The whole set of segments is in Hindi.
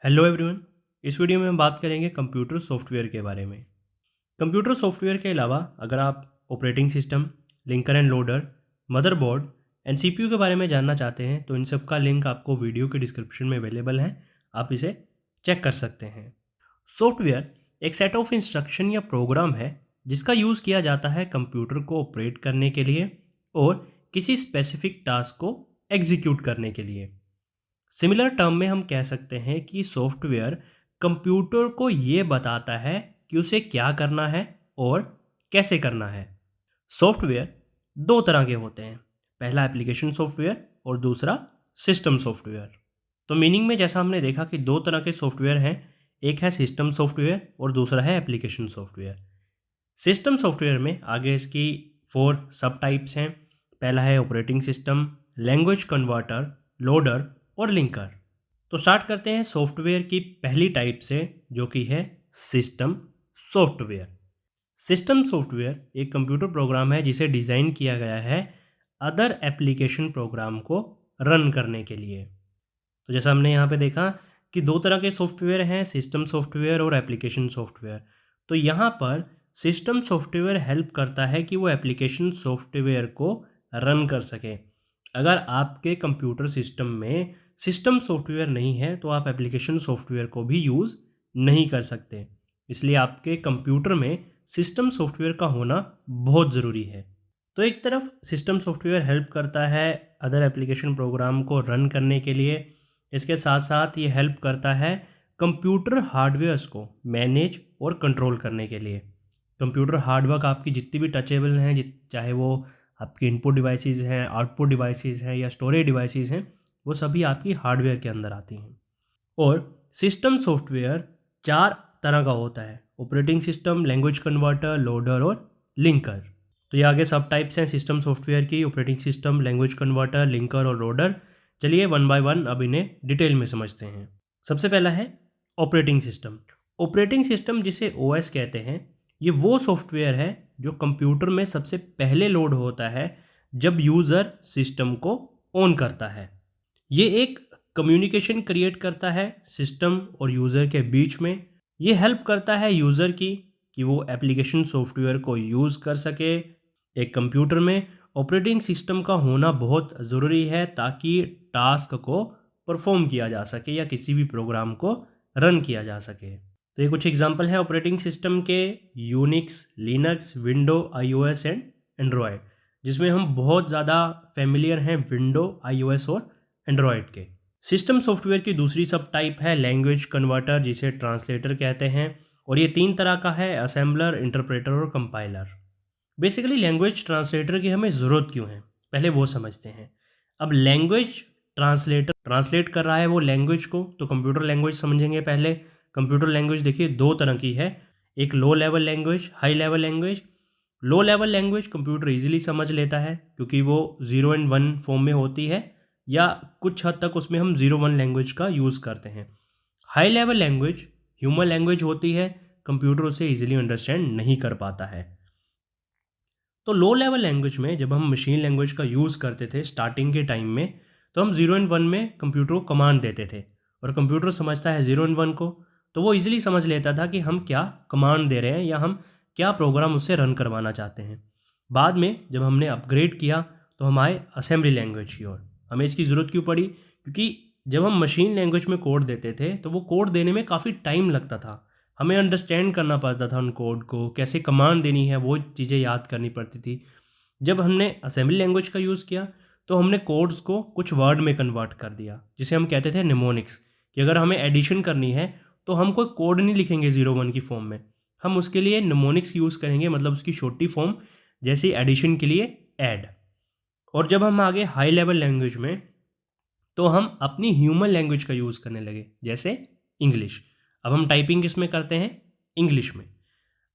Hello everyone. इस वीडियो में हम बात करेंगे कंप्यूटर सॉफ्टवेयर के बारे में। कंप्यूटर सॉफ्टवेयर के अलावा अगर आप operating system, linker end loader, motherboard and CPU के बारे में जानना चाहते हैं तो इन सब का लिंक आपको वीडियो के डिस्क्रिप्शन में अवेलेबल है, आप इसे चेक कर सकते हैं। सॉफ्टवेयर एक सेट ऑफ इंस्ट्रक्शन या प्रोग्राम है जिसका यूज़ किया जाता है कंप्यूटर को ऑपरेट करने के लिए और किसी स्पेसिफिक टास्क को एग्जीक्यूट करने के लिए। सिमिलर टर्म में हम कह सकते हैं कि सॉफ्टवेयर कंप्यूटर को ये बताता है कि उसे क्या करना है और कैसे करना है। सॉफ्टवेयर दो तरह के होते हैं, पहला एप्लीकेशन सॉफ्टवेयर और दूसरा सिस्टम सॉफ्टवेयर। तो मीनिंग में जैसा हमने देखा कि दो तरह के सॉफ्टवेयर हैं, एक है सिस्टम सॉफ्टवेयर और दूसरा है एप्लीकेशन सॉफ्टवेयर। सिस्टम सॉफ्टवेयर में आगे इसकी 4 सब टाइप्स हैं। पहला है operating system, language converter, loader और लिंकर। तो स्टार्ट करते हैं सॉफ्टवेयर की पहली टाइप से, जो कि है सिस्टम सॉफ्टवेयर। सिस्टम सॉफ्टवेयर एक कंप्यूटर प्रोग्राम है जिसे डिज़ाइन किया गया है अदर एप्लीकेशन प्रोग्राम को रन करने के लिए। तो जैसा हमने यहाँ पे देखा कि दो तरह के सॉफ्टवेयर हैं, सिस्टम सॉफ्टवेयर और एप्लीकेशन सॉफ्टवेयर। तो यहाँ पर सिस्टम सॉफ्टवेयर हेल्प करता है कि वो एप्लीकेशन सॉफ्टवेयर को रन कर सके। अगर आपके कंप्यूटर सिस्टम में सिस्टम सॉफ्टवेयर नहीं है तो आप एप्लीकेशन सॉफ्टवेयर को भी यूज़ नहीं कर सकते। इसलिए आपके कंप्यूटर में सिस्टम सॉफ्टवेयर का होना बहुत ज़रूरी है। तो एक तरफ सिस्टम सॉफ्टवेयर हेल्प करता है अदर एप्लीकेशन प्रोग्राम को रन करने के लिए, इसके साथ साथ ये हेल्प करता है कंप्यूटर हार्डवेयर्स को मैनेज और कंट्रोल करने के लिए। कंप्यूटर हार्डवेयर आपकी जितनी भी टचेबल हैं, चाहे वो आपकी इनपुट डिवाइसेस हैं, आउटपुट डिवाइसेस हैं या स्टोरेज डिवाइसेस हैं, वो सभी आपकी हार्डवेयर के अंदर आती हैं। और सिस्टम सॉफ्टवेयर 4 तरह का होता है, operating system, language converter, loader और लिंकर। तो ये आगे सब टाइप्स हैं सिस्टम सॉफ्टवेयर की, operating system, language converter, linker और लोडर। चलिए वन बाय वन अब इन्हें डिटेल में समझते हैं। सबसे पहला है ऑपरेटिंग सिस्टम। ऑपरेटिंग सिस्टम जिसे ओएस कहते हैं, ये वो सॉफ्टवेयर है जो कंप्यूटर में सबसे पहले लोड होता है जब यूज़र सिस्टम को ऑन करता है। ये एक कम्युनिकेशन क्रिएट करता है सिस्टम और यूज़र के बीच में। ये हेल्प करता है यूज़र की कि वो एप्लीकेशन सॉफ्टवेयर को यूज़ कर सके। एक कंप्यूटर में ऑपरेटिंग सिस्टम का होना बहुत ज़रूरी है ताकि टास्क को परफॉर्म किया जा सके या किसी भी प्रोग्राम को रन किया जा सके। तो ये कुछ एग्जांपल है ऑपरेटिंग सिस्टम के, Unix, Linux, window, iOS and Android, जिसमें हम बहुत ज़्यादा फेमिलियर हैं विंडो, आईओएस और एंड्रॉयड के। सिस्टम सॉफ्टवेयर की दूसरी सब टाइप है लैंग्वेज कन्वर्टर, जिसे ट्रांसलेटर कहते हैं, और ये 3 तरह का है, असेंबलर, इंटरप्रेटर और कंपाइलर। बेसिकली लैंग्वेज ट्रांसलेटर की हमें ज़रूरत क्यों है, पहले वो समझते हैं। अब लैंग्वेज ट्रांसलेटर ट्रांसलेट कर रहा है वो लैंग्वेज को, तो कंप्यूटर लैंग्वेज समझेंगे पहले। कंप्यूटर लैंग्वेज देखिए 2 तरह की है, एक low level language, high level language. Low level language computer easily समझ लेता है क्योंकि वो 0 एंड 1 फॉर्म में होती है, या कुछ हद तक उसमें हम 0-1 लैंग्वेज का यूज़ करते हैं। High level language human language होती है, कंप्यूटर उसे इजीली अंडरस्टैंड नहीं कर पाता है। तो लो लेवल लैंग्वेज में जब हम मशीन लैंग्वेज का यूज़ करते थे स्टार्टिंग के टाइम में, तो हम 0 एंड 1 में कंप्यूटर को कमांड देते थे और कंप्यूटर समझता है 0 एंड 1 को, तो वो इजीली समझ लेता था कि हम क्या कमांड दे रहे हैं या हम क्या प्रोग्राम उससे रन करवाना चाहते हैं। बाद में जब हमने अपग्रेड किया तो हम आए असेंबली लैंग्वेज की ओर। हमें इसकी ज़रूरत क्यों पड़ी? क्योंकि जब हम मशीन लैंग्वेज में कोड देते थे तो वो कोड देने में काफ़ी टाइम लगता था, हमें अंडरस्टैंड करना पड़ता था उन कोड को, कैसे कमांड देनी है वो चीज़ें याद करनी पड़ती थी। जब हमने असेंबली लैंग्वेज का यूज़ किया तो हमने कोड्स को कुछ वर्ड में कन्वर्ट कर दिया, जिसे हम कहते थे निमोनिक्स, कि अगर हमें एडिशन करनी है तो हम कोई कोड नहीं लिखेंगे 0-1 की फॉर्म में, हम उसके लिए निमोनिक्स यूज़ करेंगे, मतलब उसकी छोटी फॉर्म, जैसे एडिशन के लिए ऐड। और जब हम आगे हाई लेवल लैंग्वेज में, तो हम अपनी ह्यूमन लैंग्वेज का यूज़ करने लगे, जैसे इंग्लिश। अब हम टाइपिंग किस में करते हैं? इंग्लिश में।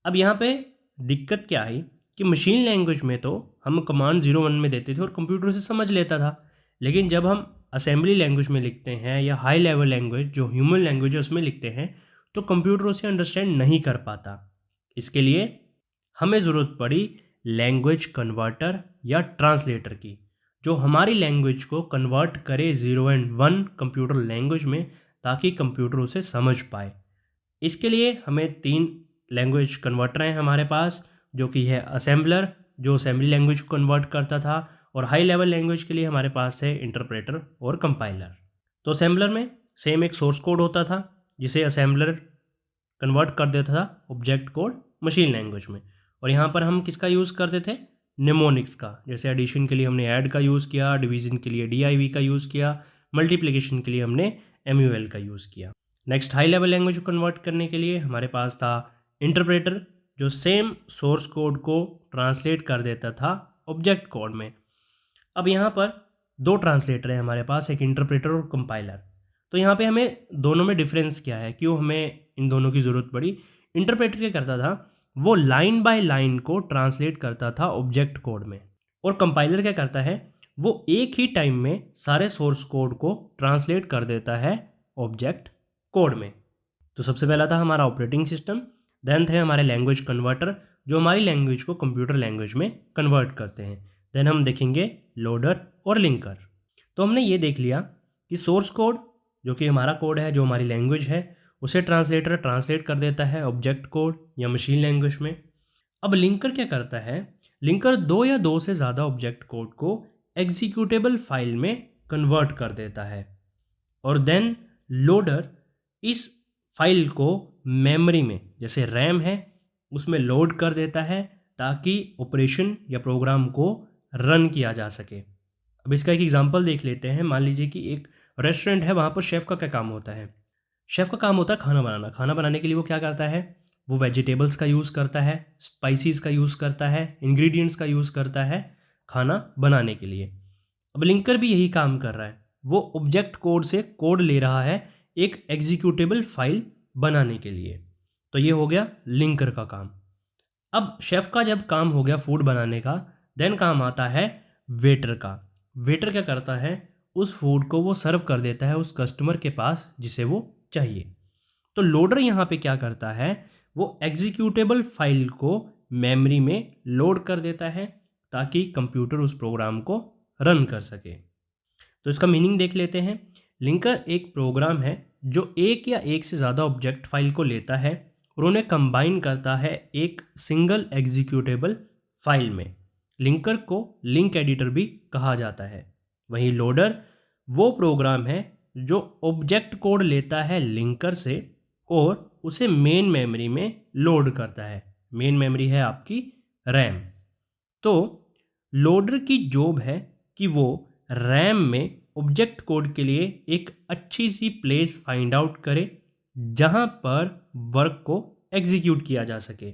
अब यहाँ पे दिक्कत क्या आई कि मशीन लैंग्वेज में तो हम कमांड 0-1 में देते थे और कंप्यूटर से समझ लेता था, लेकिन जब हम असेंबली लैंग्वेज में लिखते हैं या हाई लेवल लैंग्वेज जो ह्यूमन लैंग्वेज है उसमें लिखते हैं, तो कंप्यूटर उसे अंडरस्टैंड नहीं कर पाता। इसके लिए हमें ज़रूरत पड़ी लैंग्वेज कन्वर्टर या ट्रांसलेटर की, जो हमारी लैंग्वेज को कन्वर्ट करे 0 एंड 1 कंप्यूटर लैंग्वेज में, ताकि कंप्यूटर उसे समझ पाए। इसके लिए हमें 3 लैंग्वेज कन्वर्टर हैं हमारे पास, जो कि है असेंबलर जो असेंबली लैंग्वेज को कन्वर्ट करता था, और हाई लेवल लैंग्वेज के लिए हमारे पास है इंटरप्रेटर और कंपाइलर। तो असेंबलर में सेम एक सोर्स कोड होता था जिसे असेंबलर कन्वर्ट कर देता था ऑब्जेक्ट कोड मशीन लैंग्वेज में, और यहाँ पर हम किसका यूज़ करते थे, निमोनिक्स का। जैसे एडिशन के लिए हमने ऐड का यूज़ किया, डिवीजन के लिए DIV का यूज़ किया, मल्टीप्लिकेशन के लिए हमने MUL का यूज़ किया। नेक्स्ट हाई लेवल लैंग्वेज को कन्वर्ट करने के लिए हमारे पास था इंटरप्रेटर, जो सेम सोर्स कोड को ट्रांसलेट कर देता था ऑब्जेक्ट कोड में। अब यहाँ पर 2 ट्रांसलेटर हैं हमारे पास, एक इंटरप्रेटर और कंपाइलर। तो यहाँ पे हमें दोनों में डिफरेंस क्या है, क्यों हमें इन दोनों की ज़रूरत पड़ी। इंटरप्रेटर क्या करता था, वो लाइन बाय लाइन को ट्रांसलेट करता था ऑब्जेक्ट कोड में, और कंपाइलर क्या करता है, वो एक ही टाइम में सारे सोर्स कोड को ट्रांसलेट कर देता है ऑब्जेक्ट कोड में। तो सबसे पहला था हमारा ऑपरेटिंग सिस्टम, देन थे हमारे लैंग्वेज कन्वर्टर जो हमारी लैंग्वेज को कंप्यूटर लैंग्वेज में कन्वर्ट करते हैं, देन हम देखेंगे लोडर और लिंकर। तो हमने ये देख लिया कि सोर्स कोड जो कि हमारा कोड है, जो हमारी लैंग्वेज है, उसे ट्रांसलेटर ट्रांसलेट कर देता है ऑब्जेक्ट कोड या मशीन लैंग्वेज में। अब लिंकर क्या करता है, लिंकर 2 या 2 से ज़्यादा ऑब्जेक्ट कोड को एग्जीक्यूटेबल फाइल में कन्वर्ट कर देता है, और देन लोडर इस फाइल को मेमोरी में, जैसे रैम है, उसमें लोड कर देता है ताकि ऑपरेशन या प्रोग्राम को रन किया जा सके। अब इसका एक एग्जांपल देख लेते हैं। मान लीजिए कि एक रेस्टोरेंट है, वहाँ पर शेफ़ का क्या काम होता है, शेफ़ का काम होता है खाना बनाना। खाना बनाने के लिए वो क्या करता है, वो वेजिटेबल्स का यूज़ करता है, स्पाइसेस का यूज़ करता है, इंग्रेडिएंट्स का यूज़ करता है खाना बनाने के लिए। अब लिंकर भी यही काम कर रहा है, वो ऑब्जेक्ट कोड से कोड ले रहा है एक एग्जीक्यूटेबल फाइल बनाने के लिए। तो ये हो गया लिंकर का काम। अब शेफ़ का जब काम हो गया फूड बनाने का, देन काम आता है वेटर का। वेटर क्या करता है, उस फूड को वो सर्व कर देता है उस कस्टमर के पास जिसे वो चाहिए। तो लोडर यहाँ पे क्या करता है, वो एग्जीक्यूटेबल फाइल को मेमोरी में लोड कर देता है ताकि कंप्यूटर उस प्रोग्राम को रन कर सके। तो इसका मीनिंग देख लेते हैं। लिंकर एक प्रोग्राम है जो एक या एक से ज़्यादा ऑब्जेक्ट फाइल को लेता है और उन्हें कंबाइन करता है एक सिंगल एग्जीक्यूटेबल फाइल में। लिंकर को लिंक एडिटर भी कहा जाता है। वहीं लोडर वो प्रोग्राम है जो ऑब्जेक्ट कोड लेता है लिंकर से और उसे मेन मेमोरी में लोड करता है। मेन मेमोरी है आपकी रैम। तो लोडर की जॉब है कि वो रैम में ऑब्जेक्ट कोड के लिए एक अच्छी सी प्लेस फाइंड आउट करे जहाँ पर वर्क को एग्जीक्यूट किया जा सके।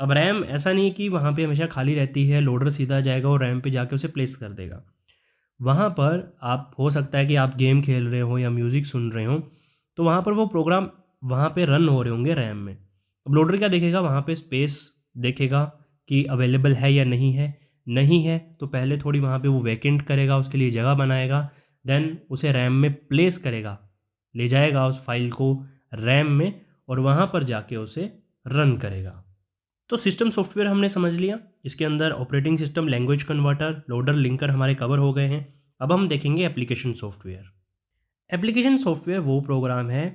अब रैम ऐसा नहीं कि वहाँ पे हमेशा खाली रहती है, लोडर सीधा जाएगा और रैम पे जाके उसे प्लेस कर देगा। वहाँ पर आप हो सकता है कि आप गेम खेल रहे हो या म्यूज़िक सुन रहे हो, तो वहाँ पर वो प्रोग्राम वहाँ पे रन हो रहे होंगे रैम में। अब लोडर क्या देखेगा, वहाँ पे स्पेस देखेगा कि अवेलेबल है या नहीं है। नहीं है तो पहले थोड़ी वहाँ पे वो वैकेंट करेगा, उसके लिए जगह बनाएगा, देन उसे रैम में प्लेस करेगा, ले जाएगा उस फाइल को रैम में और वहाँ पर जाके उसे रन करेगा। तो सिस्टम सॉफ्टवेयर हमने समझ लिया। इसके अंदर operating system, language converter, loader, linker हमारे कवर हो गए हैं। अब हम देखेंगे एप्लीकेशन सॉफ्टवेयर। एप्लीकेशन सॉफ्टवेयर वो प्रोग्राम है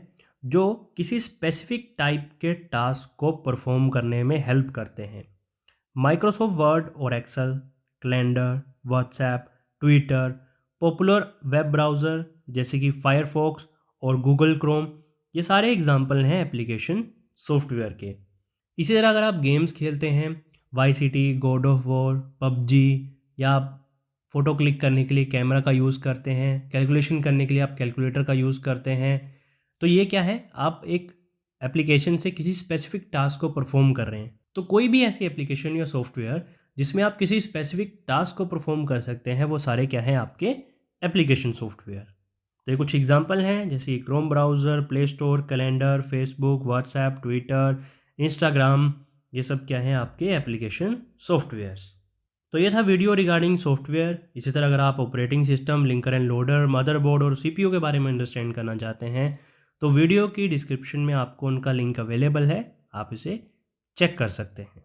जो किसी स्पेसिफिक टाइप के टास्क को परफॉर्म करने में हेल्प करते हैं। माइक्रोसॉफ्ट वर्ड और Excel, calendar, WhatsApp, Twitter, popular web browser जैसे कि फायरफॉक्स और गूगल क्रोम, ये सारे एग्जाम्पल हैं एप्लीकेशन सॉफ्टवेयर के। इसी तरह अगर आप गेम्स खेलते हैं, Vice City, God of War, PUBG, या आप फ़ोटो क्लिक करने के लिए कैमरा का यूज़ करते हैं, कैलकुलेशन करने के लिए आप कैलकुलेटर का यूज़ करते हैं, तो ये क्या है, आप एक एप्लीकेशन से किसी स्पेसिफिक टास्क को परफॉर्म कर रहे हैं। तो कोई भी ऐसी एप्लीकेशन या सॉफ्टवेयर जिसमें आप किसी स्पेसिफिक टास्क को परफॉर्म कर सकते हैं, वो सारे क्या हैं, आपके एप्लीकेशन सॉफ्टवेयर। तो ये कुछ एग्जांपल हैं जैसे Chrome browser, play store, calendar, Facebook, WhatsApp, Twitter, Instagram, ये सब क्या है, आपके एप्लीकेशन सॉफ्टवेयर्स। तो ये था वीडियो रिगार्डिंग सॉफ्टवेयर। इसी तरह अगर आप operating system, linker end loader, motherboard और CPU के बारे में अंडरस्टैंड करना चाहते हैं तो वीडियो की डिस्क्रिप्शन में आपको उनका लिंक अवेलेबल है, आप इसे चेक कर सकते हैं।